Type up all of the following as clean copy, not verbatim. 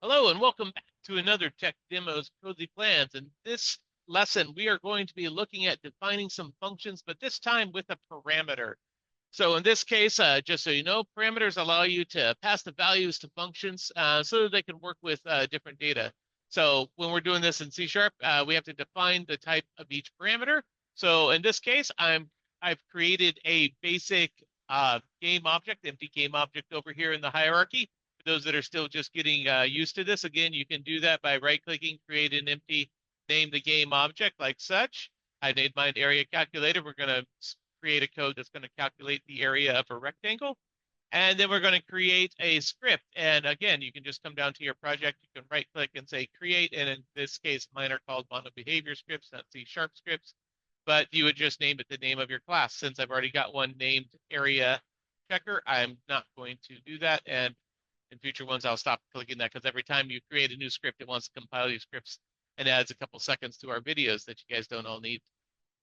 Hello and welcome back to another Tech Demos Cozy Plans. In this lesson, we are going to be looking at defining some functions, but this time with a parameter. So in this case, just so you know, parameters allow you to pass the values to functions so that they can work with different data. So when we're doing this in C#, we have to define the type of each parameter. So in this case, I've created a basic game object, empty game object over here in the hierarchy. For those that are still just getting used to this, again, you can do that by right-clicking, create an empty, name the game object like such. I made mine area calculator. We're going to create a code that's going to calculate the area of a rectangle. And then we're going to create a script. And again, you can just come down to your project. You can right click and say create. And in this case, mine are called mono behavior scripts, not C# scripts. But you would just name it the name of your class. Since I've already got one named area checker, I'm not going to do that. And in future ones, I'll stop clicking that because every time you create a new script, it wants to compile these scripts and adds a couple seconds to our videos that you guys don't all need to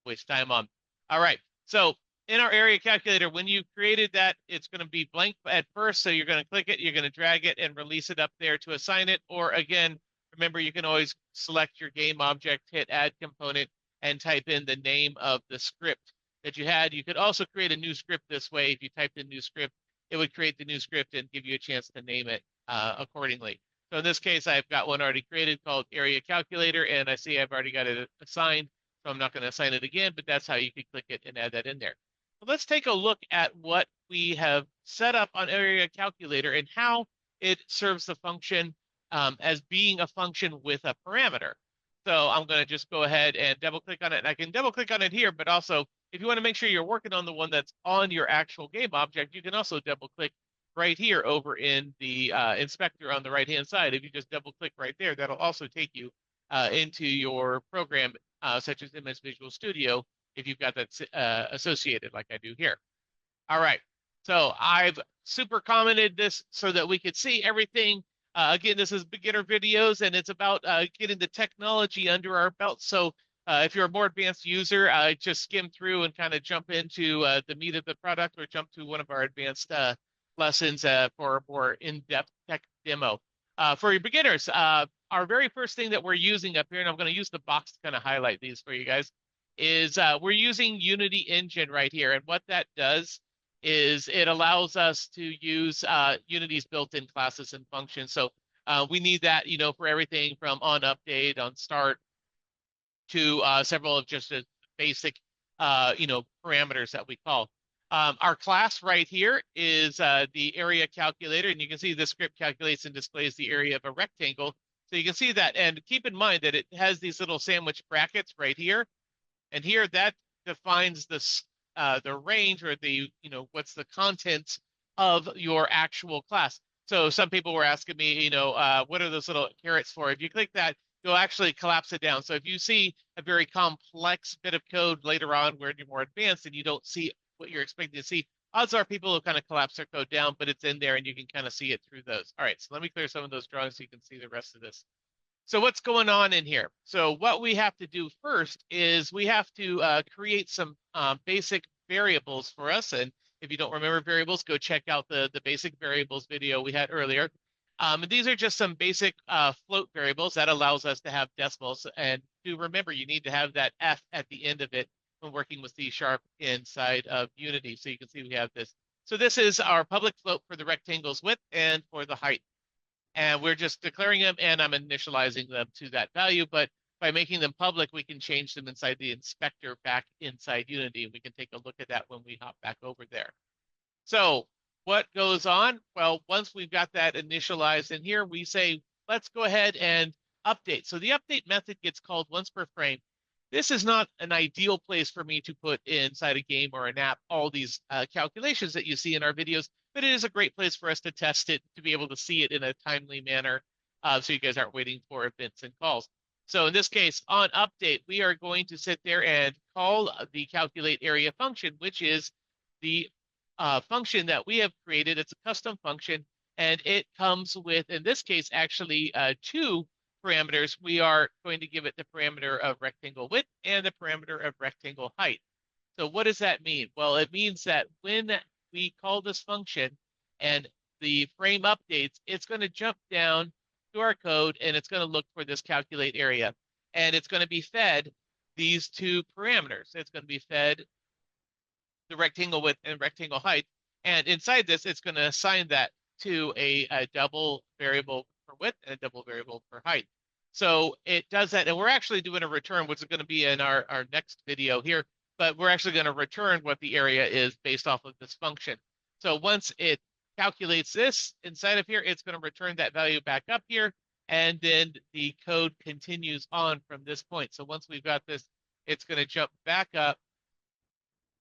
waste time on. All right. So in our area calculator, when you created that, it's going to be blank at first. So you're going to click it, you're going to drag it and release it up there to assign it. Or again, remember, you can always select your game object, hit add component, and type in the name of the script that you had. You could also create a new script this way. If you typed in new script, it would create the new script and give you a chance to name it accordingly. So in this case, I've got one already created called area calculator, and I see I've already got it assigned. So I'm not going to assign it again, but that's how you can click it and add that in there. So let's take a look at what we have set up on area calculator and how it serves the function as being a function with a parameter. So I'm going to just go ahead and double click on it. And I can double click on it here, but also if you want to make sure you're working on the one that's on your actual game object, you can also double click right here over in the inspector on the right hand side. If you just double click right there, that'll also take you into your program such as MS Visual Studio if you've got that associated like I do here. All right, so I've super commented this so that we could see everything. Again, this is beginner videos and it's about getting the technology under our belt. So if you're a more advanced user, just skim through and kind of jump into the meat of the product or jump to one of our advanced lessons for a more in-depth tech demo. For your beginners, our very first thing that we're using up here, and I'm going to use the box to kind of highlight these for you guys, is we're using Unity Engine right here. And what that does is it allows us to use Unity's built-in classes and functions. So we need that, you know, for everything from on update, on start, to several of just the basic, you know, parameters that we call. Our class right here is the area calculator, and you can see the script calculates and displays the area of a rectangle. So you can see that, and keep in mind that it has these little sandwich brackets right here, and here that defines the range or the, you know, what's the content of your actual class. So some people were asking me, you know, what are those little carrots for? If you click that, you'll actually collapse it down. So if you see a very complex bit of code later on where you're more advanced and you don't see what you're expecting to see, odds are people will kind of collapse their code down, but it's in there and you can kind of see it through those. All right, so let me clear some of those drawings so you can see the rest of this. So what's going on in here? So what we have to do first is we have to create some basic variables for us. And if you don't remember variables, go check out the basic variables video we had earlier. And these are just some basic float variables that allows us to have decimals. And do remember, you need to have that F at the end of it when working with C# inside of Unity. So you can see we have this. So this is our public float for the rectangle's width and for the height. And we're just declaring them and I'm initializing them to that value. But by making them public, we can change them inside the inspector back inside Unity. We can take a look at that when we hop back over there. So what goes on? Well, once we've got that initialized in here, we say, let's go ahead and update. So the update method gets called once per frame. This is not an ideal place for me to put inside a game or an app all these calculations that you see in our videos, but it is a great place for us to test it, to be able to see it in a timely manner so you guys aren't waiting for events and calls. So in this case, on update, we are going to sit there and call the calculate area function, which is the function that we have created. It's a custom function, and it comes with, in this case, actually two parameters. We are going to give it the parameter of rectangle width and the parameter of rectangle height. So what does that mean? Well, it means that when we call this function and the frame updates, it's going to jump down to our code, and it's going to look for this calculate area. And it's going to be fed these two parameters. It's going to be fed the rectangle width and rectangle height. And inside this, it's going to assign that to a double variable for width and a double variable for height. So it does that. And we're actually doing a return, which is going to be in our next video here, but we're actually going to return what the area is based off of this function. So once it calculates this inside of here, it's going to return that value back up here. And then the code continues on from this point. So once we've got this, it's going to jump back up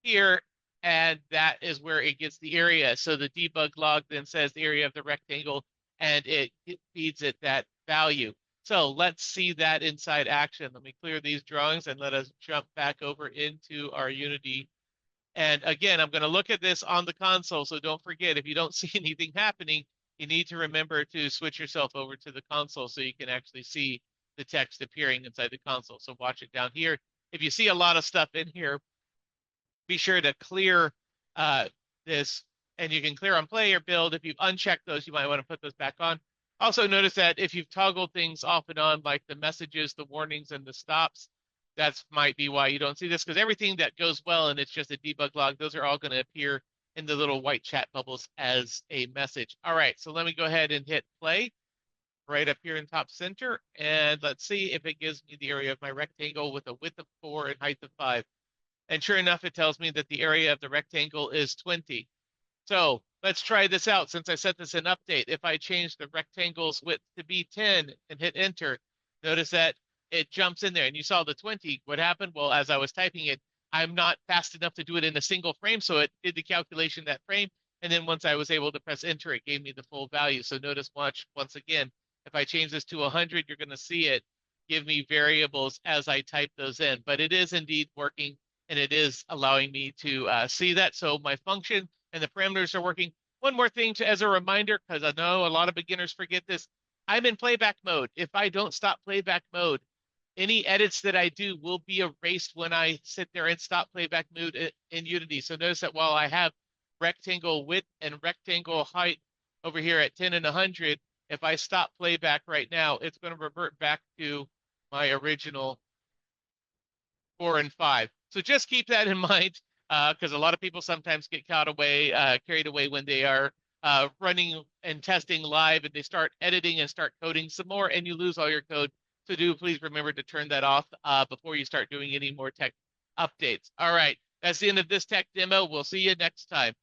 here, and that is where it gets the area. So the debug log then says the area of the rectangle, and it feeds it that value. So let's see that inside action. Let me clear these drawings and let us jump back over into our Unity. And again, I'm going to look at this on the console. So don't forget, if you don't see anything happening, you need to remember to switch yourself over to the console so you can actually see the text appearing inside the console. So watch it down here. If you see a lot of stuff in here, be sure to clear this, and you can clear on play or build. If you've unchecked those, you might want to put those back on. Also notice that if you've toggled things off and on, like the messages, the warnings, and the stops, that might be why you don't see this, because everything that goes well and it's just a debug log, those are all going to appear in the little white chat bubbles as a message. All right, so let me go ahead and hit play right up here in top center, and let's see if it gives me the area of my rectangle with a width of 4 and height of 5. And sure enough, it tells me that the area of the rectangle is 20. So let's try this out since I set this in update. If I change the rectangle's width to be 10 and hit enter, notice that it jumps in there. And you saw the 20. What happened? Well, as I was typing it, I'm not fast enough to do it in a single frame. So it did the calculation that frame. And then once I was able to press enter, it gave me the full value. So notice once again, if I change this to 100, you're going to see it give me variables as I type those in. But it is indeed working, and it is allowing me to see that. So my function and the parameters are working. One more thing as a reminder, because I know a lot of beginners forget this, I'm in playback mode. If I don't stop playback mode, any edits that I do will be erased when I sit there and stop playback mode in Unity. So notice that while I have rectangle width and rectangle height over here at 10 and 100, if I stop playback right now, it's going to revert back to my original 4 and 5. So just keep that in mind, because a lot of people sometimes get carried away when they are running and testing live, and they start editing and start coding some more, and you lose all your code. So please remember to turn that off before you start doing any more tech updates. All right, that's the end of this tech demo. We'll see you next time.